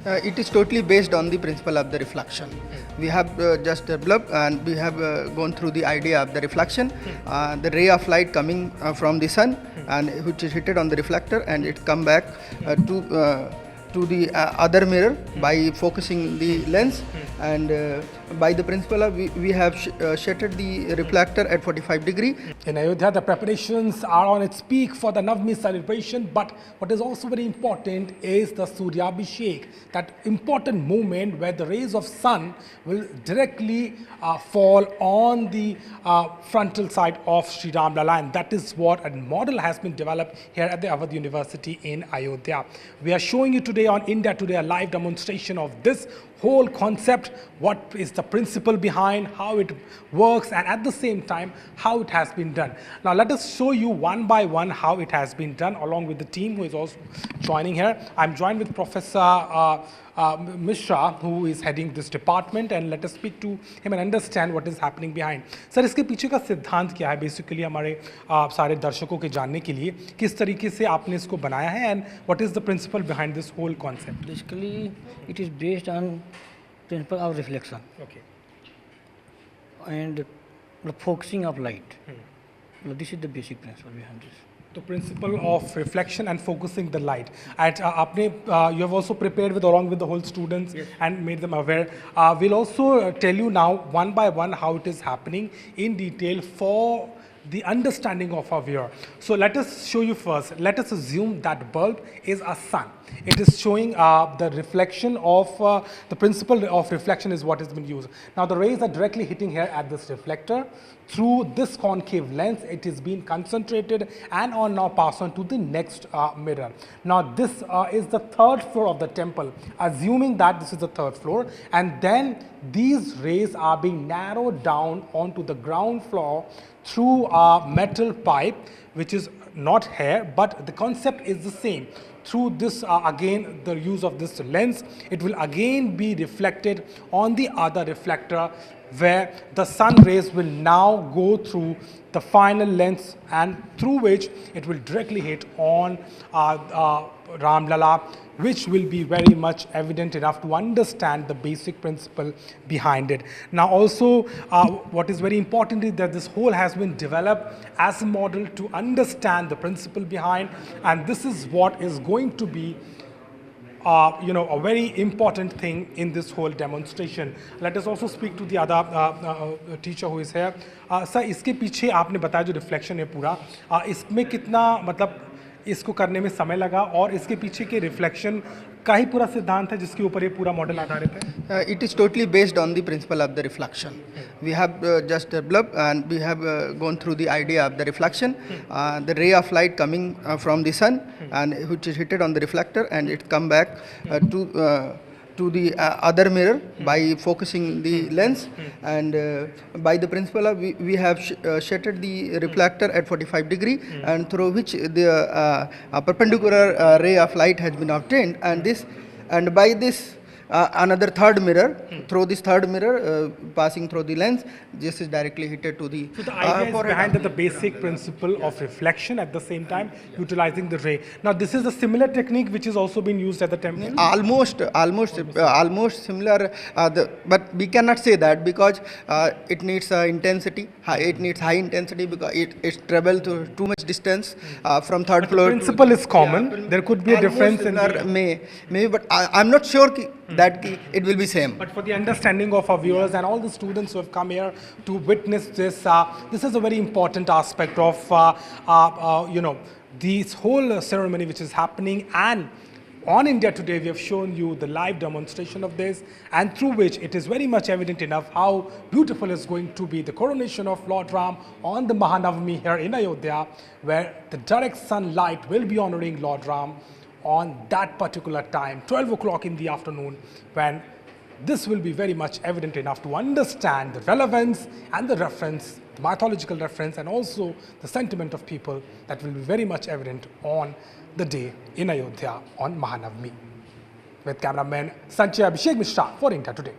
It is totally based on the principle of the reflection. We have just developed and we have gone through the idea of the reflection. The ray of light coming from the sun and which is hit on the reflector and it come back to the other mirror by focusing the lens, and by the principle of we have shattered the reflector at 45 degree. In Ayodhya, the preparations are on its peak for the Navami celebration, but what is also very important is the Surya Abhishek, that important moment where the rays of sun will directly fall on the frontal side of Sri Ram Lalla, and that is what a model has been developed here at the Ayodhya University in Ayodhya. We are showing you today on India Today a live demonstration of this whole concept, what is the principle behind, how it works, and at the same time how it has been done. Now let us show you one by one how it has been done along with the team who is also joining here. I'm joined with Professor Mishra, who is heading this department, and let us speak to him and understand what is happening behind. Sir, इसके पीछे का सिद्धांत क्या है basically हमारे सारे दर्शकों के जानने के लिए किस तरीके से आपने इसको बनाया है and what is the principle behind this whole concept? Basically, it is based on principle of reflection. Okay. And the focusing of light. This is the basic principle behind this. The principle of reflection and focusing the light. And you have also prepared with along with the whole students, yes, and made them aware. We'll also tell you now one by one how it is happening in detail for the understanding of our viewer. So let us show you first. Let us assume that bulb is a sun. It is showing the reflection of the principle of reflection is what has been used. Now the rays are directly hitting here at this reflector. Through this concave lens, it is being concentrated and on now pass on to the next mirror. Now this is the third floor of the temple, assuming that this is the third floor, and then these rays are being narrowed down onto the ground floor through a metal pipe, which is not here, but the concept is the same. Through this, again, the use of this lens, it will again be reflected on the other reflector, where the sun rays will now go through the final lens and through which it will directly hit on Ram Lalla, which will be very much evident enough to understand the basic principle behind it. Now also, what is very important is that this whole has been developed as a model to understand the principle behind, and this is what is going to be a very important thing in this whole demonstration. Let us also speak to the other teacher who is here. Sir, इसके पीछे आपने बताया जो reflection है पूरा, इसमें कितना मतलब इसको करने में समय लगा और इसके पीछे के रिफ्लेक्शन का ही पूरा सिद्धांत है जिसके ऊपर ये पूरा मॉडल आधारित है? It is totally based on the principle of the reflection. We have just developed and we have gone through the idea of the reflection. The ray of light coming from the sun and which is hit on the reflector and it come back to the other mirror by focusing the lens, and by the principle of we have shattered the reflector at 45 degree and through which the perpendicular ray of light has been obtained, and by this another third mirror, through this third mirror passing through the lens, this is directly hit to the so the idea is behind the basic principle of reflection at the same time utilizing the ray. Now this is a similar technique which is also being used at the temple? Almost similar, but we cannot say that because it needs intensity, it needs high intensity because it travels to too much distance from third floor. The principle is common, there could be a difference in maybe, but I'm not sure that it will be same. But for the understanding of our viewers and all the students who have come here to witness this, this is a very important aspect of this whole ceremony which is happening, and on India Today we have shown you the live demonstration of this, and through which it is very much evident enough how beautiful is going to be the coronation of Lord Ram on the Mahanavami here in Ayodhya, where the direct sunlight will be honoring Lord Ram on that particular time, 12 o'clock in the afternoon, when this will be very much evident enough to understand the relevance and the reference, the mythological reference, and also the sentiment of people that will be very much evident on the day in Ayodhya on Mahanavami. With cameraman Surya Abhishek Mishra for India Today.